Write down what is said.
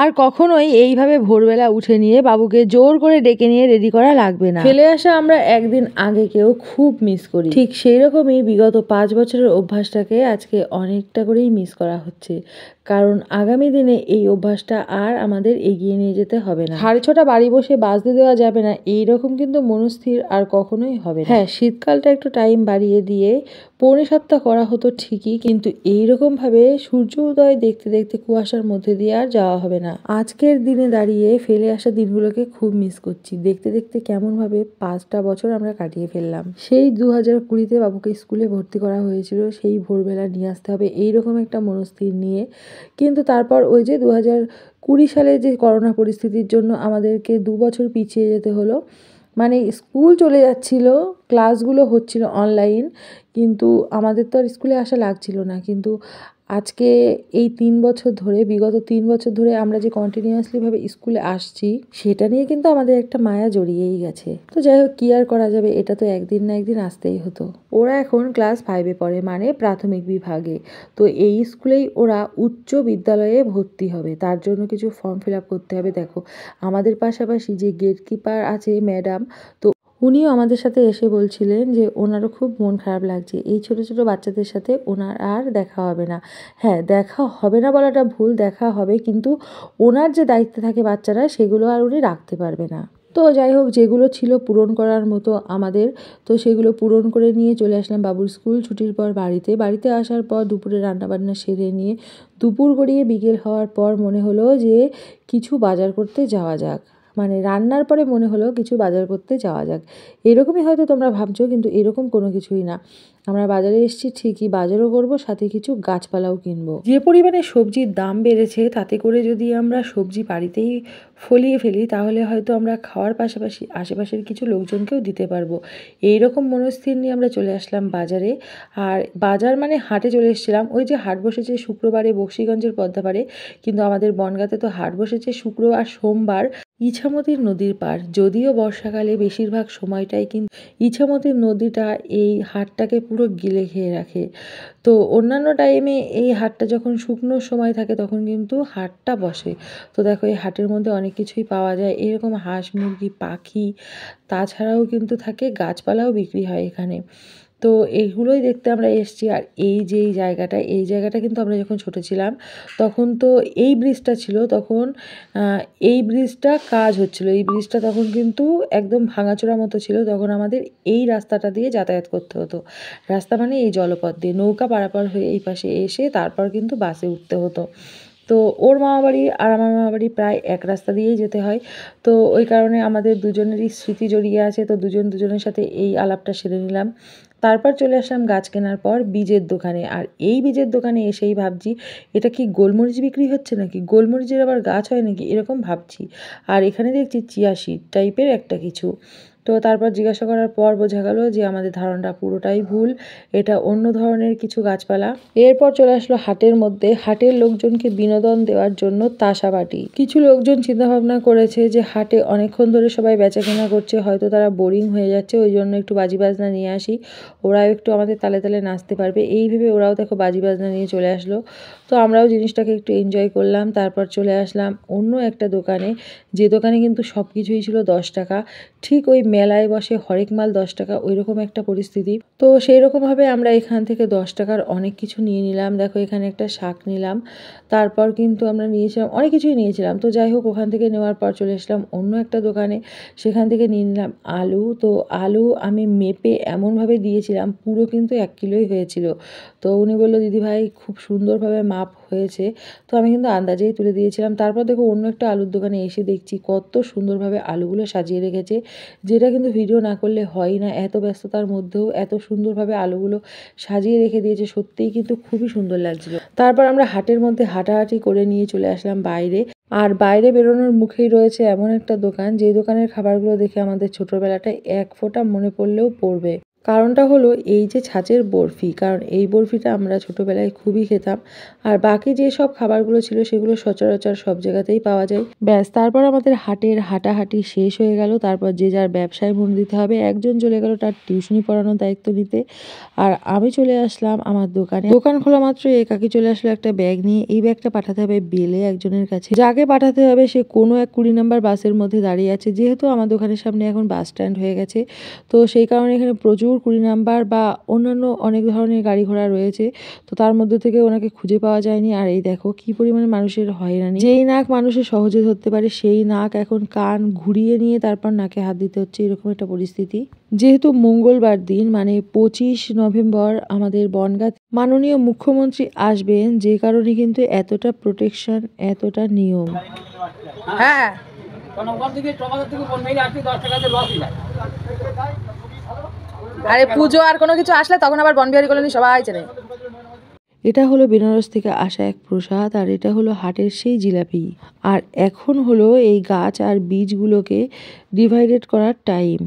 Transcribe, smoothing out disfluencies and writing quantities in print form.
আর কখনোই এইভাবে ভোরবেলা উঠে নিয়ে বাবুকে জোর করে ডেকে নিয়ে রেডি করা লাগবে না। ফেলে আসা আমরা একদিন আগেকেও খুব মিস করি, ঠিক সেই রকমই বিগত 5 বছরের অভ্যাসটাকে আজকে অনেকটা করেই মিস করা হচ্ছে। কারণ আগামী দিনে এই অভ্যাসটা আর আমাদের এগিয়ে নিয়ে যেতে হবে না। 6:30 বাড়ি বসে বাজতে দেওয়া যাবে না, এইরকম কিন্তু মনস্থির আর কখনোই হবে না। হ্যাঁ, শীতকালটা একটু টাইম বাড়িয়ে দিয়ে 6:45 করা হতো ঠিকই, কিন্তু এইরকমভাবে সূর্য উদয় দেখতে দেখতে কুয়াশার মধ্যে দিয়ে আর যাওয়া হবে না। আজকের দিনে দাঁড়িয়ে ফেলে আসা দিনগুলোকে খুব মিস করছি। দেখতে দেখতে কেমনভাবে 5টা বছর আমরা কাটিয়ে ফেললাম। সেই 2020-তে বাবুকে স্কুলে ভর্তি করা হয়েছিল, সেই ভোরবেলা নিয়ে আসতে হবে এইরকম একটা মনস্থির নিয়ে। কিন্তু তারপর ওই যে 2020 সালে যে করোনা পরিস্থিতির জন্য আমাদেরকে 2 বছর পিছিয়ে যেতে হলো। মানে স্কুল চলে যাচ্ছিল, ক্লাসগুলো হচ্ছিল অনলাইন, কিন্তু আমাদের তো আর স্কুলে আসা লাগছিল না। কিন্তু আজকে এই 3 বছর ধরে, বিগত 3 বছর ধরে আমরা যে কন্টিনিউয়াসলিভাবে স্কুলে আসছি, সেটা নিয়ে কিন্তু আমাদের একটা মায়া জড়িয়েই গেছে। তো যাই হোক, কি আর করা যাবে, এটা তো একদিন না একদিন আসতেই হতো। ওরা এখন ক্লাস 5-এ পড়ে, মানে প্রাথমিক বিভাগে। তো এই স্কুলেই ওরা উচ্চ বিদ্যালয়ে ভর্তি হবে, তার জন্য কিছু ফর্ম ফিল আপ করতে হবে। দেখো, আমাদের পাশাপাশি যে গেটকিপার আছে ম্যাডাম, তো উনিও আমাদের সাথে এসে বলছিলেন যে ওনারও খুব মন খারাপ লাগছে, এই ছোট ছোট বাচ্চাদের সাথে ওনার আর দেখা হবে না। হ্যাঁ, দেখা হবে না বলাটা ভুল, দেখা হবে, কিন্তু ওনার যে দায়িত্বে থাকে বাচ্চারা, সেগুলো আর উনি রাখতে পারবে না। তো যাই হোক, যেগুলো ছিল পূরণ করার মতো আমাদের, তো সেগুলো পূরণ করে নিয়ে চলে আসলাম বাবুর স্কুল ছুটির পর বাড়িতে আসার পর দুপুরে রান্নাবান্না সেরে নিয়ে দুপুর গড়িয়ে বিকেল হওয়ার পর মনে হলো যে কিছু বাজার করতে যাওয়া যাক। মানে রান্নার পরে মনে হলো কিছু বাজার করতে যাওয়া যাক। এরকমই হয়তো তোমরা ভাবছো, কিন্তু এরকম কোনো কিছুই না। আমরা বাজারে এসেছি ঠিকই, বাজারও করব, সাথে কিছু গাছপালাও কিনবো। যে পরিমাণে সবজির দাম বেড়েছে, তাতে করে যদি আমরা সবজি বাড়িতেই ফলিয়ে ফেলি, তাহলে হয়তো আমরা খাওয়ার পাশাপাশি আশেপাশের কিছু লোকজনকেও দিতে পারবো। এইরকম মনস্থির নিয়ে আমরা চলে আসলাম বাজারে। আর বাজার মানে হাটে চলে এসেছিলাম। ওই যে হাট বসেছে শুক্রবারে বক্সিগঞ্জের পদ্মাপাড়ে, কিন্তু আমাদের বনগাঁতে তো হাট বসেছে শুক্র আর সোমবার ইছামতির নদীর পার। যদিও বর্ষাকালে বেশিরভাগ সময়টাই কিন্তু ইছামতির নদীটা এই হাটটাকে পুরো গিলে খেয়ে রাখে। তো অন্যান্য টাইমে এই হাটটা যখন শুকনো সময় থাকে, তখন কিন্তু হাটটা বসে। তো দেখো, এই হাটের মধ্যে অনেক কিছুই পাওয়া যায়, এরকম হাঁস মুরগি পাখি, তাছাড়াও কিন্তু থাকে গাছপালাও বিক্রি হয় এখানে। তো এইগুলোই দেখতে আমরা এসেছি। আর এই যে এই জায়গাটা কিন্তু আমরা যখন ছোটো ছিলাম, তখন তো এই ব্রিজটা ছিল, তখন এই ব্রিজটা কাজ হচ্ছিল। এই ব্রিজটা তখন কিন্তু একদম ভাঙাচোরা মতো ছিল, তখন আমাদের এই রাস্তাটা দিয়ে যাতায়াত করতে হতো। রাস্তা মানে এই জলপথ দিয়ে নৌকা পারাপার হয়ে এই পাশে এসে তারপর কিন্তু বাসে উঠতে হতো। তো ওর মামাবাড়ি আর আমার মামাবাড়ি প্রায় এক রাস্তা দিয়েই যেতে হয়। তো ওই কারণে আমাদের দুজনেরই স্মৃতি জড়িয়ে আছে। তো দুজনের সাথে এই আলাপটা সেরে নিলাম। তারপর চলে আসলাম গাছ কেনার পর বীজের দোকানে। আর এই বীজের দোকানে এসেই ভাবছি, এটা কি গোলমরিচ বিক্রি হচ্ছে নাকি, গোলমরিচের আবার গাছ হয় নাকি, এরকম ভাবছি। আর এখানে দেখছি চিয়া সিড টাইপের একটা কিছু। তো তারপর জিজ্ঞাসা করার পর বোঝা গেল যে আমাদের ধারণাটা পুরোটাই ভুল, এটা অন্য ধরনের কিছু গাছপালা। এরপর চলে আসলো হাটের মধ্যে। হাটের লোকজনকে বিনোদন দেওয়ার জন্য তাসাবাটি। কিছু লোকজন চিন্তাভাবনা করেছে যে হাটে অনেকক্ষণ ধরে সবাই বেচাকেনা করছে, হয়তো তারা বোরিং হয়ে যাচ্ছে, ওই জন্য একটু বাজি বাজনা নিয়ে আসি, ওরাও একটু আমাদের তালে তালে নাচতে পারবে, এই ভেবে ওরাও দেখো বাজি বাজনা নিয়ে চলে আসলো। তো আমরাও জিনিসটাকে একটু এনজয় করলাম। তারপর চলে আসলাম অন্য একটা দোকানে, যে দোকানে কিন্তু সব কিছুই ছিল 10 টাকা। ঠিক ওই মেলায় বসে হরেক মাল 10 টাকা, ওই রকম একটা পরিস্থিতি। তো সেই রকমভাবে আমরা এখান থেকে 10 টাকার অনেক কিছু নিয়ে নিলাম। দেখো, এখানে একটা শাক নিলাম, তারপর কিন্তু আমরা নিয়েছিলাম অনেক কিছুই নিয়েছিলাম। তো যাই হোক, ওখান থেকে নেওয়ার পর চলে আসলাম অন্য একটা দোকানে, সেখান থেকে নিয়ে নিলাম আলু। তো আলু আমি মেপে এমনভাবে দিয়েছিলাম, পুরো কিন্তু 1 কিলোই হয়েছিল। তো উনি বললো, দিদিভাই খুব সুন্দরভাবে মাপ হয়েছে। তো আমি কিন্তু আন্দাজেই তুলে দিয়েছিলাম। তারপর দেখো, অন্য একটা আলুর দোকানে এসে দেখছি কত সুন্দরভাবে আলুগুলো সাজিয়ে রেখেছে, যেটা কিন্তু ভিডিও না করলে হয় না। এত ব্যস্ততার মধ্যেও এত সুন্দরভাবে আলুগুলো সাজিয়ে রেখে দিয়েছে, সত্যিই কিন্তু খুবই সুন্দর লাগছিল। তারপর আমরা হাটের মধ্যে হাঁটাহাঁটি করে নিয়ে চলে আসলাম বাইরে। আর বাইরে বেরোনোর মুখেই রয়েছে এমন একটা দোকান, যে দোকানের খাবারগুলো দেখে আমাদের ছোটবেলাটা এক ফোঁটা মনে পড়লেও পড়বে। কারণটা হলো এই যে ছাঁচের বরফি, কারণ এই বরফিটা আমরা ছোটবেলায় খুবই খেতাম। আর বাকি যে সব খাবারগুলো ছিল সেগুলো সচরাচর সব জায়গাতেই পাওয়া যায়। ব্যাস, তারপর আমাদের হাটের হাঁটাহাঁটি শেষ হয়ে গেল। তারপর যে যার ব্যবসায় মন দিতে হবে। একজন চলে গেল তার টিউশনি পড়ানোর দায়িত্ব নিতে, আর আমি চলে আসলাম আমার দোকানে। দোকান খোলা মাত্র এই কাকি চলে আসলো একটা ব্যাগ নিয়ে। এই ব্যাগটা পাঠাতে হবে বেলে একজনের কাছে। যাকে পাঠাতে হবে সে কোনো এক 20 নম্বর বাসের মধ্যে দাঁড়িয়ে আছে। যেহেতু আমার দোকানের সামনে এখন বাস স্ট্যান্ড হয়ে গেছে, তো সেই কারণে এখানে প্রচুর 20 নাম্বার বা অন্যান্য অনেক ধরনের গাড়ি ঘোড়া রয়েছে। তো তার মধ্যে থেকে ওনাকে খুঁজে পাওয়া যায়নি। আর এই দেখো কি পরিমাণে মানুষের হয়রানি। যেই নাক মানুষের সহজে ধরতে পারে সেই নাক এখন কান ঘুরিয়ে নিয়ে তারপর নাকে হাত দিতে হচ্ছে, এরকম একটা পরিস্থিতি। যেহেতু মঙ্গলবার দিন মানে 25 নভেম্বর আমাদের বনগাঁ মাননীয় মুখ্যমন্ত্রী আসবেন, যে কারণে কিন্তু এতটা প্রোটেকশন, এতটা নিয়ম। হ্যাঁ, আরে পুজো আর কোনো কিছু আসলে তখন আবার বনবিহারী কলোনি সবাই চেনে। এটা হলো বেনারস থেকে আসা এক প্রসাদ, আর এটা হলো হাটের সেই জিলাপি। আর এখন হলো এই গাছ আর বীজগুলোকে ডিভাইডেড করার টাইম।